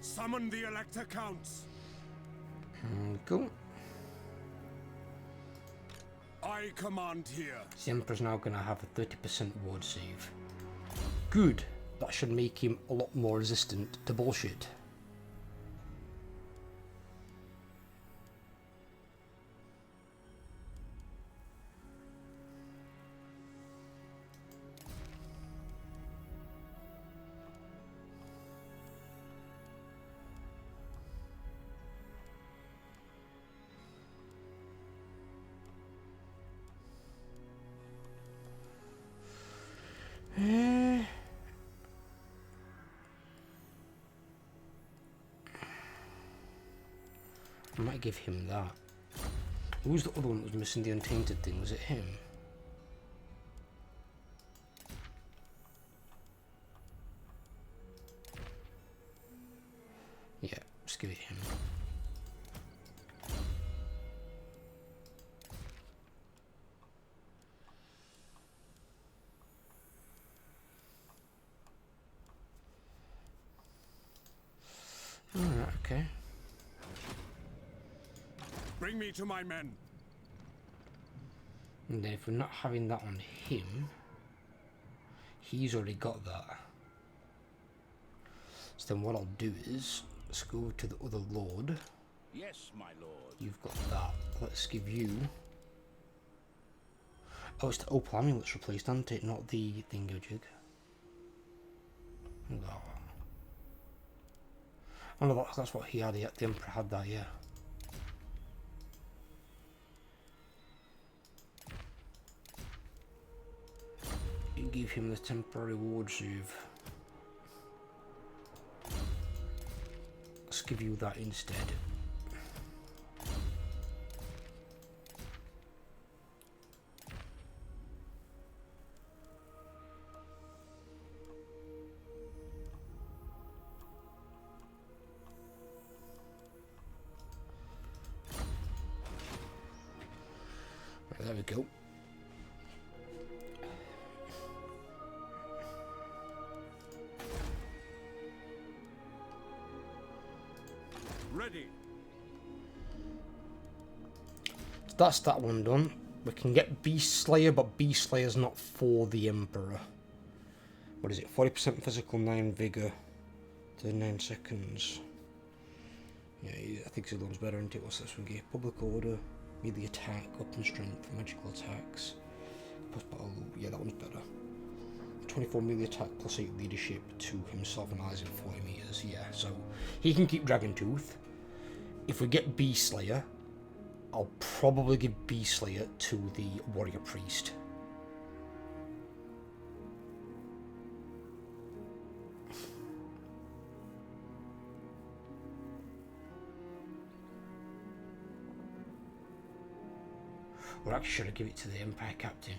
Summon the Elector Counts. Cool. I command here. The Emperor's now going to have a 30% ward save. Good. That should make him a lot more resistant to bullshit. I might give him that. Who's the other one that was missing the untainted thing? Was it him? Yeah, just give it him. Alright, okay. Bring me to my men. And then if we're not having that on him, he's already got that. So then what I'll do is, let's go to the other lord. Yes, my lord. You've got that. Let's give you... Oh, it's the opal amulet's replaced, hasn't it? Not the thingo-jig. No. Oh no, that's what he had. The Emperor had that, yeah. You give him the temporary ward save. Let's give you that instead. Right, there we go. Ready. So that's that one done. We can get Beast Slayer, but Beast Slayer's not for the Emperor. What is it? 40% physical, 9 vigor, 39 seconds. Yeah, I think the other one's better, isn't it? What's this one give? Public order, melee attack, weapon strength, magical attacks. Post battle loop. Yeah, that one's better. 24 melee attack plus 8 leadership to himself and allies in 40 meters. Yeah, so he can keep Dragon Tooth. If we get Beast Slayer, I'll probably give Beast Slayer to the Warrior Priest. Or actually, should I give it to the Empire Captain?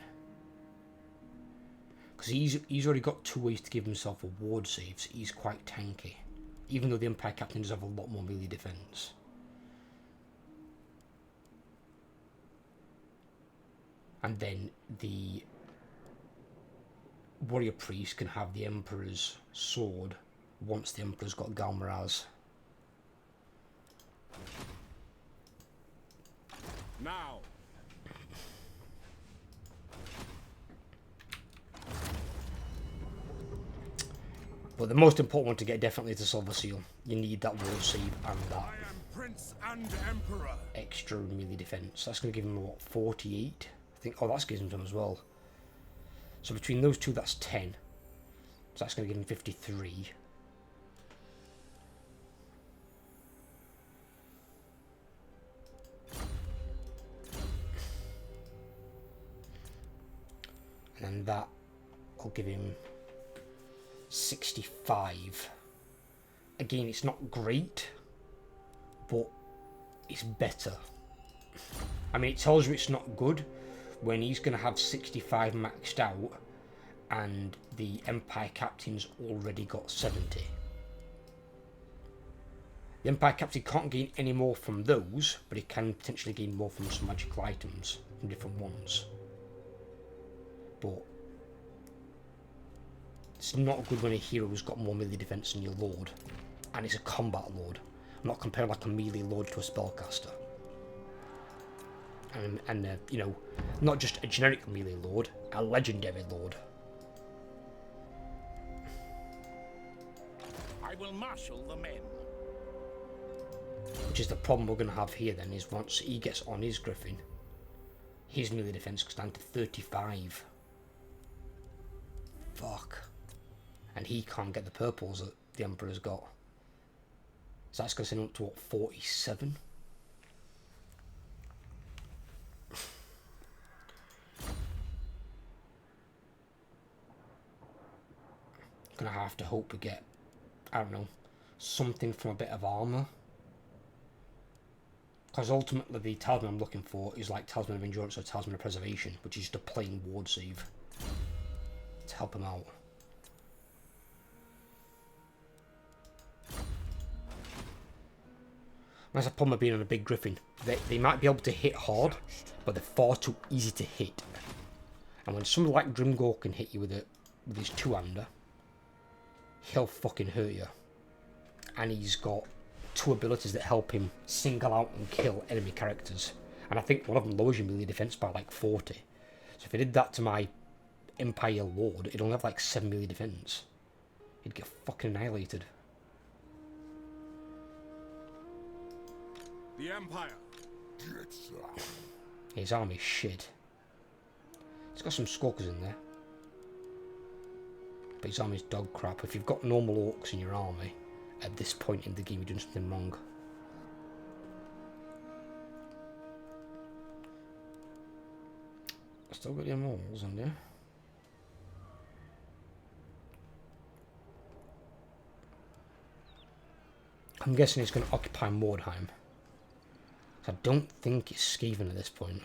Because he's already got 2 ways to give himself a ward save, so he's quite tanky. Even though the Empire Captain does have a lot more melee defense. And then the Warrior Priest can have the Emperor's sword once the Emperor's got Galmaraz. Now. But the most important one to get definitely is the Silver Seal. You need that ward save and that I am Prince and Emperor. extra melee defense. That's going to give him, what, 48? I think. Oh, that's gives him as well. So between those two, that's 10. So that's going to give him 53. And then that will give him 65. Again, it's not great, but it's better. I mean, it tells you it's not good, when he's going to have 65 maxed out and the Empire Captain's already got 70. The Empire Captain can't gain any more from those, but he can potentially gain more from some magical items from different ones. But it's not good when a hero's got more melee defense than your lord, and it's a combat lord. I'm not comparing like a melee lord to a spellcaster. And you know, not just a generic melee lord, a legendary lord. I will marshal the men. Which is the problem we're going to have here then, is once he gets on his griffin, his melee defense goes down to 35. Fuck. And he can't get the purples that the Emperor's got. So that's going to send him up to what, 47? Gonna have to hope we get, I don't know, something from a bit of armour. Because ultimately the talisman I'm looking for is like Talisman of Endurance or Talisman of Preservation, which is just a plain ward save to help him out. That's a problem of being on a big griffin. They might be able to hit hard, but they're far too easy to hit. And when someone like Grimgor can hit you with his two-hander, he'll fucking hurt you. And he's got two abilities that help him single out and kill enemy characters. And I think one of them lowers your melee defense by like 40. So if I did that to my Empire Lord, it'd only have like 7 melee defense. He'd get fucking annihilated. The Empire. His army's shit. He's got some skulkers in there. But his army's dog crap. If you've got normal orcs in your army, at this point in the game you're doing something wrong. Still got the immortals in there. I'm guessing he's going to occupy Mordheim. I don't think it's Skaven at this point.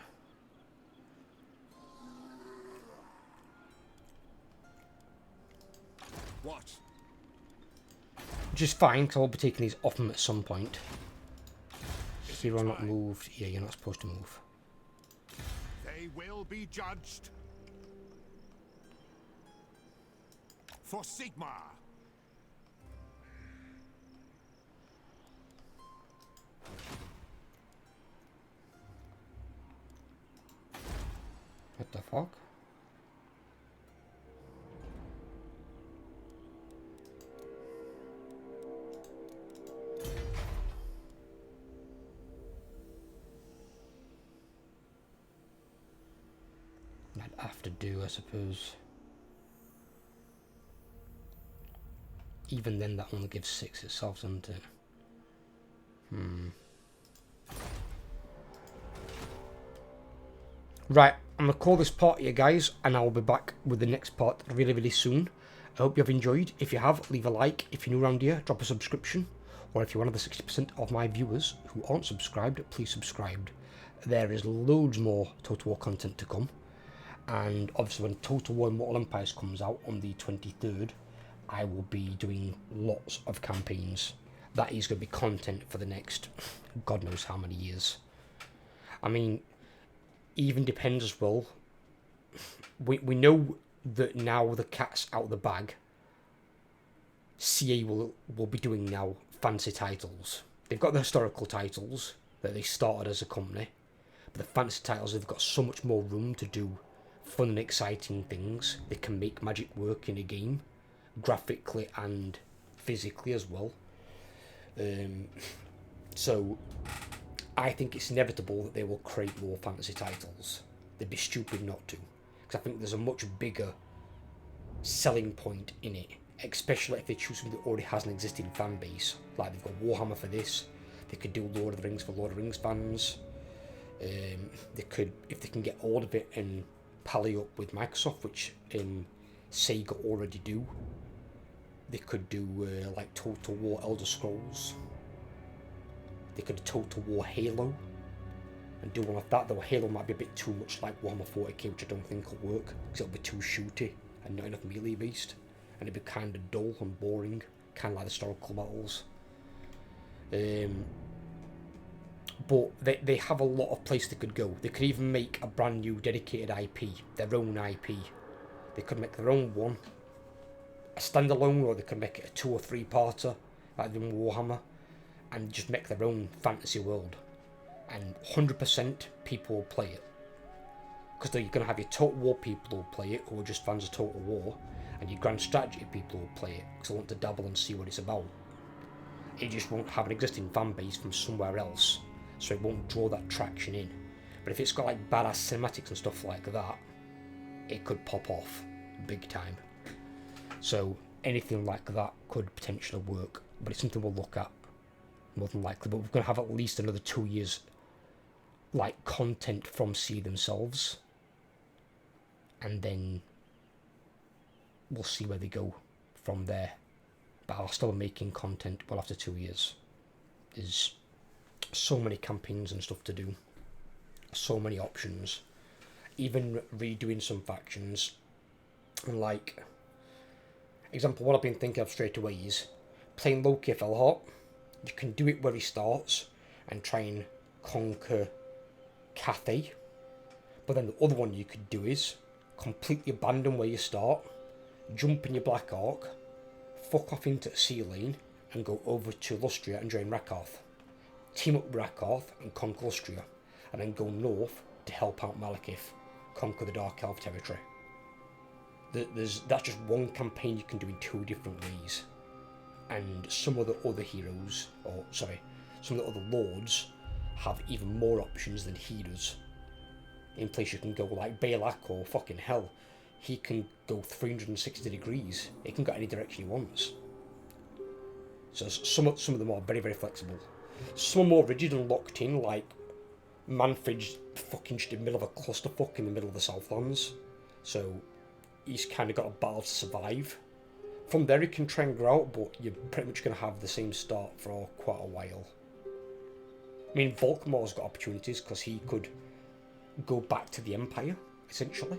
What? Which is fine, because I'll be taking these off him at some point. Hero not moved. Yeah, you're not supposed to move. They will be judged. For Sigmar. What the fuck? I'd have to do, I suppose. Even then, that only gives 6 itself, doesn't it? Right, I'm going to call this part here, guys, and I'll be back with the next part really, really soon. I hope you have enjoyed. If you have, leave a like. If you're new around here, drop a subscription. Or if you're one of the 60% of my viewers who aren't subscribed, please subscribe. There is loads more Total War content to come. And obviously when Total War Immortal Empires comes out on the 23rd, I will be doing lots of campaigns. That is going to be content for the next God knows how many years. I mean, even depends as well. We know that now the cat's out of the bag. CA will be doing now fancy titles. They've got the historical titles that they started as a company, but the fancy titles, they've got so much more room to do fun and exciting things. They can make magic work in a game, graphically and physically as well. So I think it's inevitable that they will create more fantasy titles. They'd be stupid not to, because I think there's a much bigger selling point in it, especially if they choose something that already has an existing fan base. Like they've got Warhammer for this, they could do Lord of the Rings for Lord of the Rings fans. They could, if they can get all of it and pally up with Microsoft, which Sega already do. They could do like Total War Elder Scrolls. They could do Total War Halo. and do one like that, though Halo might be a bit too much like Warhammer 40k, which I don't think will work, because it'll be too shooty and not enough melee based, and it'd be kind of dull and boring, kind of like the historical battles. But they have a lot of place they could go. They could even make a brand new dedicated IP, their own IP. They could make their own one, a standalone, or they could make it a 2 or 3 parter, like in Warhammer, and just make their own fantasy world. And 100% people will play it. Because you're going to have your Total War people who will play it, who are just fans of Total War, and your Grand Strategy people who will play it, because they want to dabble and see what it's about. It just won't have an existing fan base from somewhere else, so it won't draw that traction in. But if it's got like badass cinematics and stuff like that, it could pop off big time. So anything like that could potentially work, but it's something we'll look at more than likely. But we're going to have at least another 2 years like content from C themselves, and then we'll see where they go from there. But I'll still be making content well after 2 years. There's so many campaigns and stuff to do, so many options, even redoing some factions. And like example, what I've been thinking of straight away is playing Loki Felhart. You can do it where he starts and try and conquer Cathay, but then the other one you could do is completely abandon where you start, jump in your Black Ark, fuck off into the sea lane, and go over to Lustria and join Rakarth. Team up with Rakarth and conquer Lustria, and then go north to help out Malekith, conquer the Dark Elf territory. That's just one campaign you can do in 2 different ways. And some of the other heroes, some of the other lords have even more options than he does. In place you can go like Balak or fucking hell. He can go 360 degrees. He can go any direction he wants. So some of them are very, very flexible. Some are more rigid and locked in, like Manfred's fucking just in the middle of a clusterfuck in the middle of the Southlands. So he's kind of got a battle to survive. From there he can try and grow out, but you're pretty much going to have the same start for quite a while. I mean, Volkmar's got opportunities because he could go back to the Empire, essentially.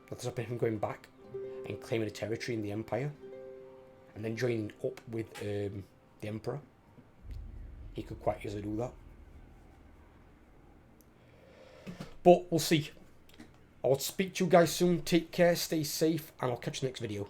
That's up him going back and claiming a territory in the Empire, and then joining up with the Emperor. He could quite easily do that. But we'll see. I'll speak to you guys soon. Take care, stay safe, and I'll catch you next video.